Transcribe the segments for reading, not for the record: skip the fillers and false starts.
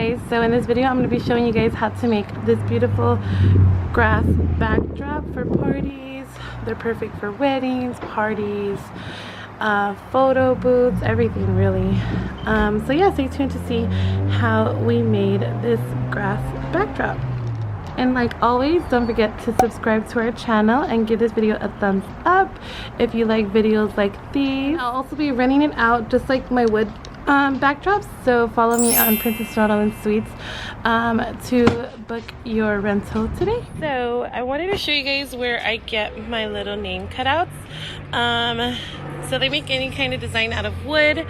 guys, so in this video I'm going to be showing you guys how to make this beautiful grass backdrop for parties. They're perfect for weddings, parties, photo booths, everything really. So yeah, stay tuned to see how we made this grass backdrop. And like always, don't forget to subscribe to our channel and give this video a thumbs up if you like videos like these. I'll also be renting it out just like my wood backdrops, so follow me on Princess Jonalyn Sweets to book your rental today. So I wanted to show you guys where I get my little name cutouts. So they make any kind of design out of wood.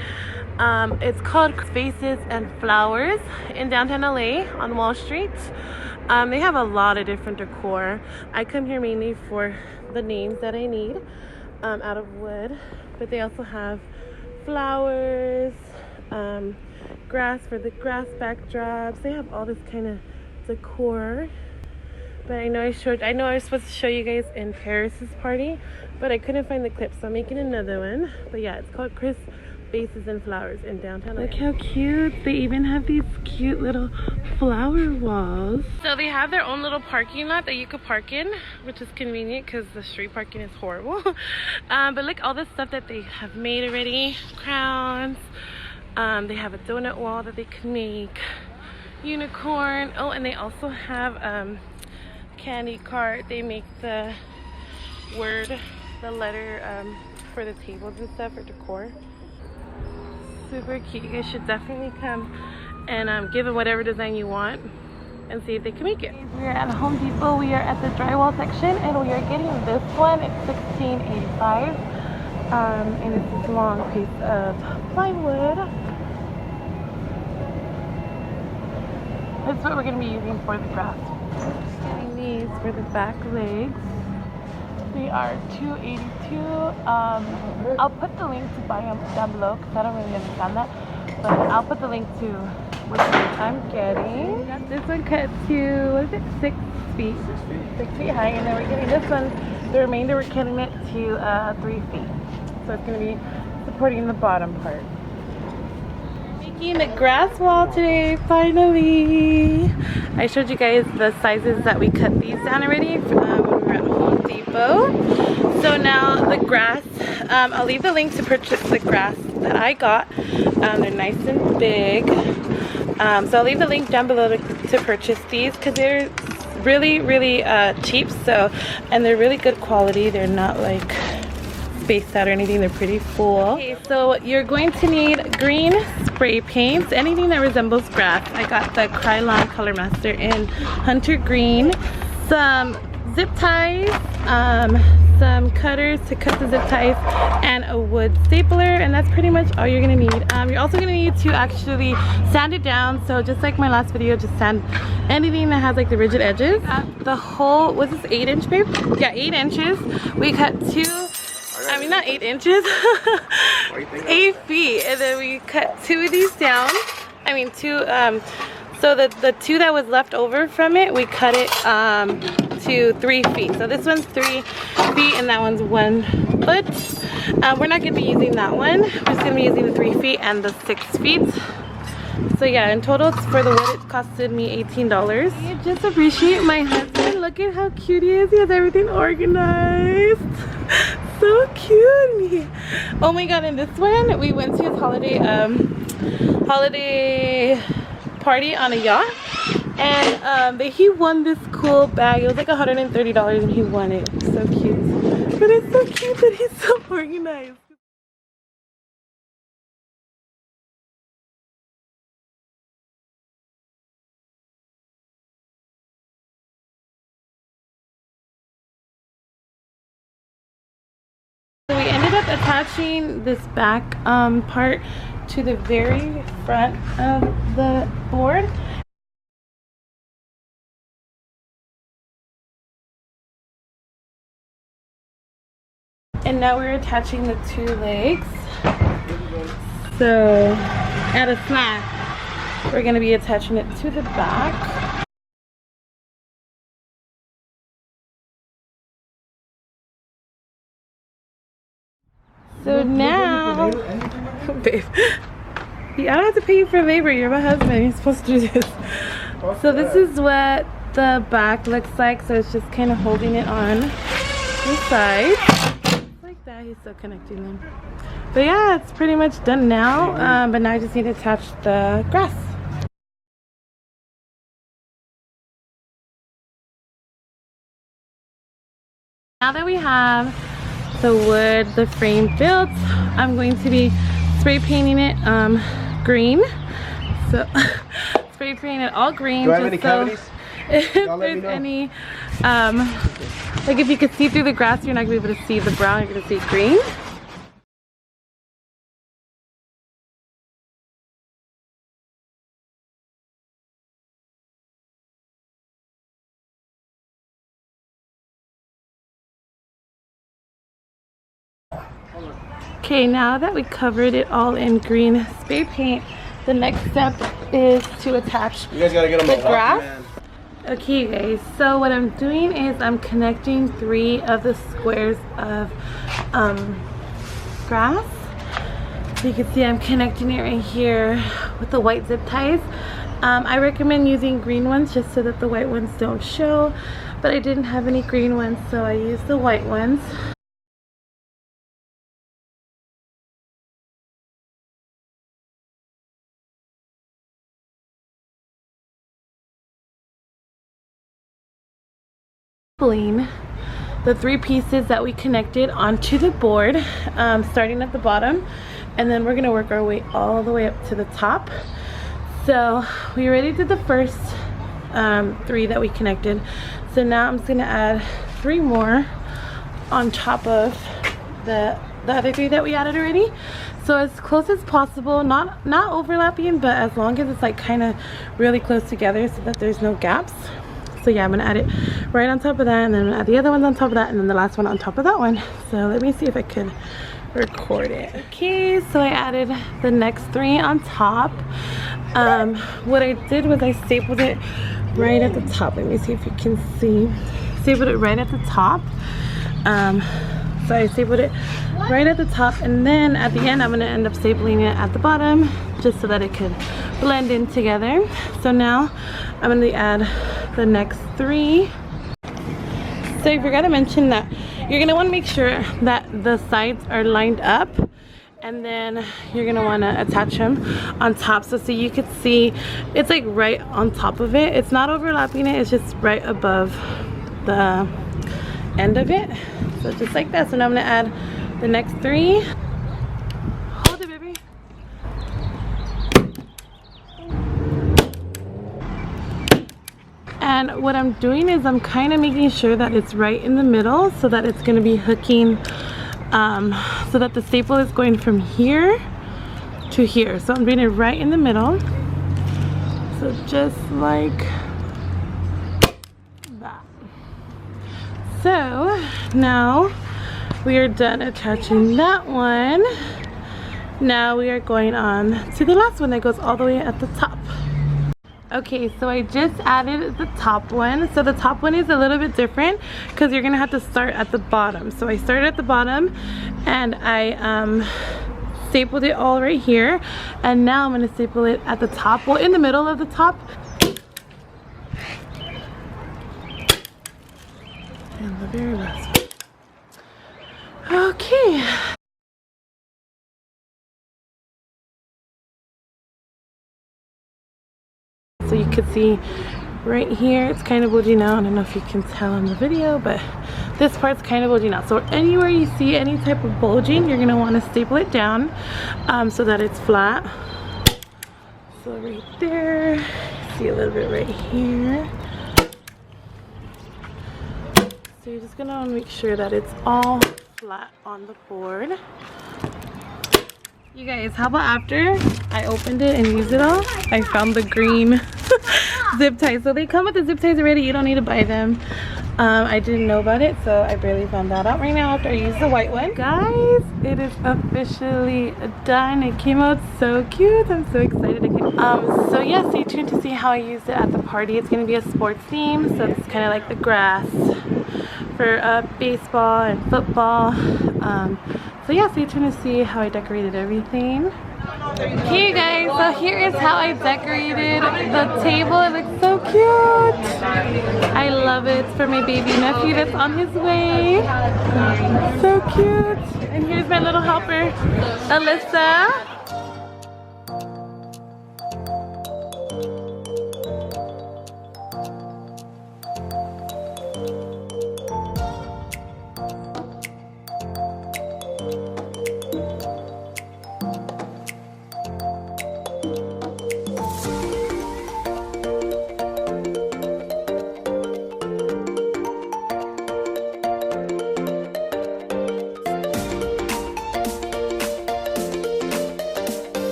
It's called Vases and Flowers in downtown LA on Wall Street. They have a lot of different decor. I come here mainly for the names that I need out of wood, but they also have flowers, grass for the grass backdrops. They have all this kind of decor. But I know I was supposed to show you guys in Paris's party, but I couldn't find the clip, so I'm making another one. But yeah, it's called Cris Vases and Flowers in downtown. Look how cute. They even have these cute little flower walls. So they have their own little parking lot that you could park in, which is convenient because the street parking is horrible. But look, all the stuff that they have made already. Crowns. They have a donut wall that they can make. Unicorn. Oh, and they also have candy cart. They make the word, the letter for the tables and stuff for decor. Super cute. You guys should definitely come and give them whatever design you want and see if they can make it. We are at Home Depot. We are at the drywall section and we are getting this one. It's $16.85 and it's this long piece of plywood. This is what we're going to be using for the grass. Getting these for the back legs. They are $2.82. I'll put the link to buy them down below because I don't really understand that. But I'll put the link to which one I'm getting. This one cut to, what is it, 6 feet? 6 feet high. And then we're getting this one, the remainder we're cutting it to 3 feet. So it's going to be supporting the bottom part. Making the grass wall today, finally. I showed you guys the sizes that we cut these down already when we were at Home Depot. So now the grass, I'll leave the link to purchase the grass that I got. They're nice and big. So I'll leave the link down below to purchase these because they're really, really cheap. So, and they're really good quality. They're not like spaced out or anything. They're pretty full. Okay, so you're going to need green spray paints, anything that resembles grass. I got the Krylon Color Master in Hunter Green, some zip ties, some cutters to cut the zip ties, and a wood stapler, and that's pretty much all you're gonna need. You're also gonna need to actually sand it down, so just like my last video, just sand anything that has like the rigid edges. The whole, was this 8-inch, babe? Yeah, 8 inches. We cut not 8 inches, 8 feet, and then we cut 2 of these down. I mean 2, so the 2 that was left over from it, we cut it to 3 feet. So this one's 3 feet and that one's 1 foot. We're not gonna be using that one. We're just gonna be using the 3 feet and the 6 feet. So yeah, in total for the wood it costed me $18. I just appreciate my husband. Look at how cute he is. He has everything organized. So cute. Oh my god, and this one we went to his holiday party on a yacht, and he won this cool bag. It was like $130 and he won it. So cute. But it's so cute that he's so organized. So we ended up attaching this back part to the very front of the board. And now we're attaching the 2 legs. So at a slant, we're going to be attaching it to the back. So now, babe, I don't have to pay you for labor. You're my husband. You're supposed to do this. So this is what the back looks like. So it's just kind of holding it on the side. Like that. He's still connecting them. But yeah, it's pretty much done now. But now I just need to attach the grass. Now that we have the wood, the frame built, I'm going to be spray painting it green. So spray painting it all green. Do I have any cavities? If there's any like if you could see through the grass, you're not gonna be able to see the brown, you're gonna see green. Okay, now that we covered it all in green spray paint, the next step is to attach you guys gotta get the grass. Okay guys, so what I'm doing is I'm connecting 3 of the squares of grass. So you can see I'm connecting it right here with the white zip ties. I recommend using green ones just so that the white ones don't show, but I didn't have any green ones, so I used the white ones. The 3 pieces that we connected onto the board, starting at the bottom, and then we're gonna work our way all the way up to the top. So we already did the first 3 that we connected, so now I'm just gonna add 3 more on top of the other 3 that we added already. So as close as possible, not overlapping, but as long as it's like kind of really close together so that there's no gaps. So yeah, I'm gonna add it right on top of that, and then I'm gonna add the other ones on top of that, and then the last one on top of that one. So let me see if I could record it. Okay, so I added the next 3 on top. What I did was I stapled it right at the top. Let me see if you can see. Stapled it right at the top. So I stapled it right at the top, and then at the end I'm gonna end up stapling it at the bottom just so that it could blend in together. So now I'm gonna add the next 3. So I forgot to mention that you're gonna want to make sure that the sides are lined up, and then you're gonna want to attach them on top. So you could see it's like right on top of it. It's not overlapping it, it's just right above the end of it. So just like that. So now I'm gonna add the next 3. Hold it, baby. And what I'm doing is I'm kind of making sure that it's right in the middle so that it's going to be hooking, so that the staple is going from here to here. So I'm doing it right in the middle. So just like that. So now we are done attaching that one. Now we are going on to the last one that goes all the way at the top. Okay, so I just added the top one. So the top one is a little bit different because you're gonna have to start at the bottom. So I started at the bottom and I stapled it all right here, and now I'm gonna staple it at the top, well, in the middle of the top. And the very last one. Okay. So you could see right here, it's kind of bulging out. I don't know if you can tell in the video, but this part's kind of bulging out. So anywhere you see any type of bulging, you're gonna want to staple it down so that it's flat. So right there, see a little bit right here. So you're just gonna want to make sure that it's all flat on the board. You guys, how about after I opened it and used it all, I found the green zip ties. So they come with the zip ties already, you don't need to buy them. I didn't know about it, so I barely found that out right now after I used the white one. Guys, it is officially done. It came out so cute. I'm so excited. So yeah, stay tuned to see how I used it at the party. It's gonna be a sports theme, so it's kind of like the grass for baseball and football. So yeah, stay tuned to see how I decorated everything. Okay guys, so here is how I decorated the table. It looks so cute. I love it. It's for my baby nephew that's on his way. So cute. And here's my little helper, Alyssa.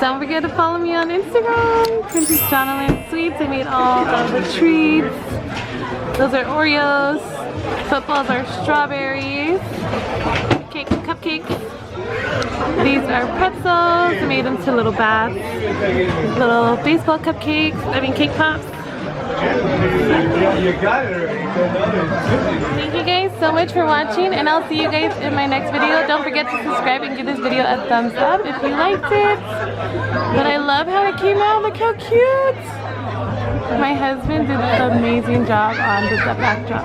Don't forget to follow me on Instagram, Princess Jonalyn Sweets. I made all of the treats. Those are Oreos. Footballs are strawberries. Cupcakes. These are pretzels. I made them to little baths. Little baseball cupcakes. Cake pops. Thank you guys so much for watching, and I'll see you guys in my next video. Don't forget to subscribe and give this video a thumbs up if you liked it. But I love how it came out. Look how cute. My husband did an amazing job on the backdrop.